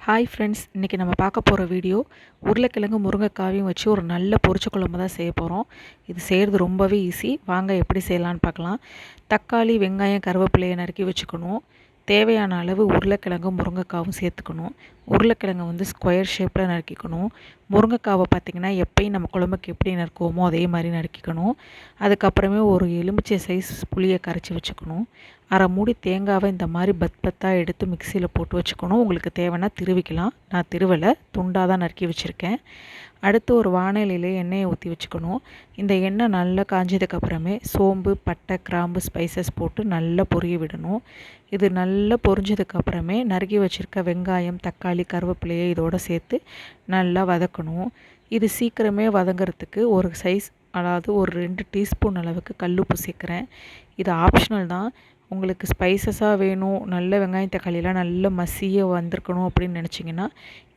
Hi friends, இன்றைக்கி நம்ம பார்க்க போகிற வீடியோ உருளைக்கிழங்கு முருங்கைக்காயும் வச்சு ஒரு நல்ல பொரிச்ச குழம்பு தான் செய்ய போகிறோம். இது செய்கிறது ரொம்பவே ஈஸி. வாங்க எப்படி செய்யலான்னு பார்க்கலாம். தக்காளி, வெங்காயம், கருவேப்பிலையை நறுக்கி வச்சுக்கணும். தேவையான அளவு உருளைக்கிழங்கும் முருங்கைக்காவும் சேர்த்துக்கணும். உருளைக்கிழங்கு ஸ்கொயர் ஷேப்பில் நறுக்கிக்கணும். முருங்கைக்காவை பார்த்திங்கன்னா எப்பயும் நம்ம குழம்புக்கு எப்படி நறுக்குவோமோ அதே மாதிரி நறுக்கிக்கணும். அதுக்கப்புறமே ஒரு எலுமிச்சை சைஸ் புளியை கரைச்சி வச்சுக்கணும். அரை மூடி தேங்காவை இந்த மாதிரி பத்தாக எடுத்து மிக்சியில் போட்டு வச்சுக்கணும். உங்களுக்கு தேவைன்னா திருவிக்கலாம். நான் திருவலை, துண்டாக தான் நறுக்கி வச்சுருக்கேன். அடுத்து ஒரு வாணலியில் எண்ணெயை ஊற்றி வச்சுக்கணும். இந்த எண்ணெய் நல்லா காஞ்சதுக்கப்புறமே சோம்பு, பட்டை, கிராம்பு, ஸ்பைசஸ் போட்டு நல்லா பொரிய விடணும். இது நல்லா பொரிஞ்சதுக்கப்புறமே நறுக்கி வச்சுருக்க வெங்காயம், தக்காளி, கருவேப்பிலையை இதோடு சேர்த்து நல்லா வதக்கணும். இது சீக்கிரமே வதங்கிறதுக்கு ஒரு சைஸ், அதாவது ஒரு 2 டீஸ்பூன் அளவுக்கு கல்லுப்பு சேர்க்குறேன். இது ஆப்ஷனல் தான். உங்களுக்கு ஸ்பைசஸாக வேணும், நல்ல வெங்காயம் தக்காளிலாம் நல்ல மசிய வந்திருக்கணும் அப்படின்னு நினச்சிங்கன்னா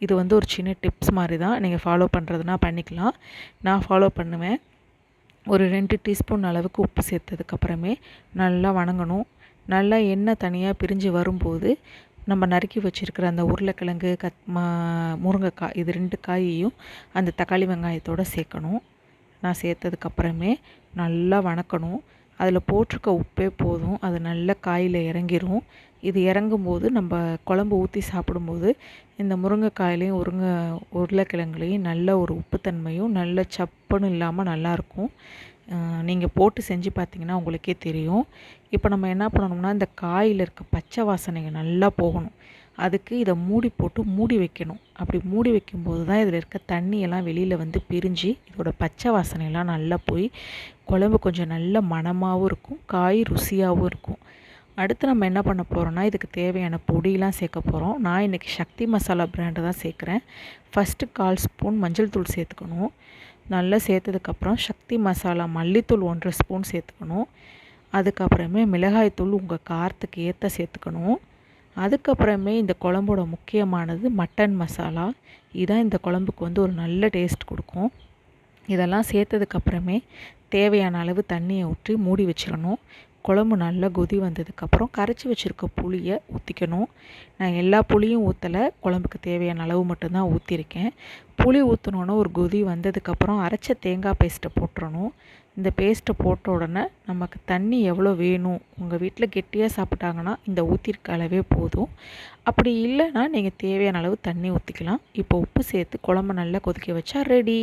இது ஒரு சின்ன டிப்ஸ் மாதிரி தான். நீங்கள் ஃபாலோ பண்ணுறதுனா பண்ணிக்கலாம். நான் ஃபாலோ பண்ணுவேன். ஒரு 2 டீஸ்பூன் அளவுக்கு உப்பு சேர்த்ததுக்கப்புறமே நல்லா வணங்கணும். நல்லா எண்ணெய் தனியாக பிரிஞ்சு வரும்போது நம்ம நறுக்கி வச்சுருக்கிற அந்த உருளைக்கிழங்கு, முருங்கைக்காய், இது 2 காயையும் அந்த தக்காளி வெங்காயத்தோடு சேர்க்கணும். நான் சேர்த்ததுக்கப்புறமே நல்லா வணக்கணும். அதில் போட்டிருக்க உப்பே போதும். அது நல்ல காயில் இறங்கிரும். இது இறங்கும்போது நம்ம குழம்பு ஊற்றி சாப்பிடும்போது இந்த முருங்கைக்காயிலையும் உருளைக்கிழங்குலையும் நல்ல ஒரு உப்புத்தன்மையும் நல்ல சப்புன்னு இல்லாமல் நல்லாயிருக்கும். நீங்கள் போட்டு செஞ்சு பார்த்தீங்கன்னா உங்களுக்கே தெரியும். இப்போ நம்ம என்ன பண்ணணும்னா, இந்த காயில் இருக்க பச்சை வாசனைங்க நல்லா போகணும். அதுக்கு இதை மூடி போட்டு மூடி வைக்கணும். அப்படி மூடி வைக்கும்போது தான் இதில் இருக்க தண்ணியெல்லாம் வெளியில் பிரிஞ்சு இதோட பச்சை வாசனையெல்லாம் நல்லா போய் குழம்பு கொஞ்சம் நல்ல மணமாகவும் இருக்கும், காய் ருசியாகவும் இருக்கும். அடுத்து நம்ம என்ன பண்ண போகிறோன்னா, இதுக்கு தேவையான பொடியெலாம் சேர்க்க போகிறோம். நான் இன்றைக்கி சக்தி மசாலா பிராண்டு தான் சேர்க்குறேன். ஃபஸ்ட்டு 1/4 ஸ்பூன் மஞ்சள் தூள் சேர்த்துக்கணும். நல்லா சேர்த்ததுக்கப்புறம் சக்தி மசாலா மல்லித்தூள் 1 ஸ்பூன் சேர்த்துக்கணும். அதுக்கப்புறமே மிளகாய்த்தூள் உங்கள் காரத்துக்கு ஏற்ற சேர்த்துக்கணும். அதுக்கப்புறமே இந்த குழம்போட முக்கியமானது மட்டன் மசாலா. இதுதான் இந்த குழம்புக்கு ஒரு நல்ல டேஸ்ட் கொடுக்கும். இதெல்லாம் சேர்த்ததுக்கப்புறமே தேவையான அளவு தண்ணியை ஊற்றி மூடி வச்சிடணும். குழம்பு நல்லா கொதி வந்ததுக்கப்புறம் கரைச்சி வச்சுருக்க புளியை ஊற்றிக்கணும். நான் எல்லா புளியும் ஊற்றலை, குழம்புக்கு தேவையான அளவு மட்டும்தான் ஊற்றிருக்கேன். புளி ஊற்றினோன்னா ஒரு கொதி வந்ததுக்கப்புறம் அரைச்ச தேங்காய் பேஸ்ட்டை போட்டுறணும். இந்த பேஸ்ட்டை போட்ட உடனே நமக்கு தண்ணி எவ்வளோ வேணும், உங்கள் வீட்டில் கெட்டியாக சாப்பிட்டாங்கன்னா இந்த ஊற்றிருக்க அளவே போதும். அப்படி இல்லைன்னா நீங்கள் தேவையான அளவு தண்ணி ஊற்றிக்கலாம். இப்போ உப்பு சேர்த்து குழம்பு நல்லா கொதிக்க வச்சா ரெடி.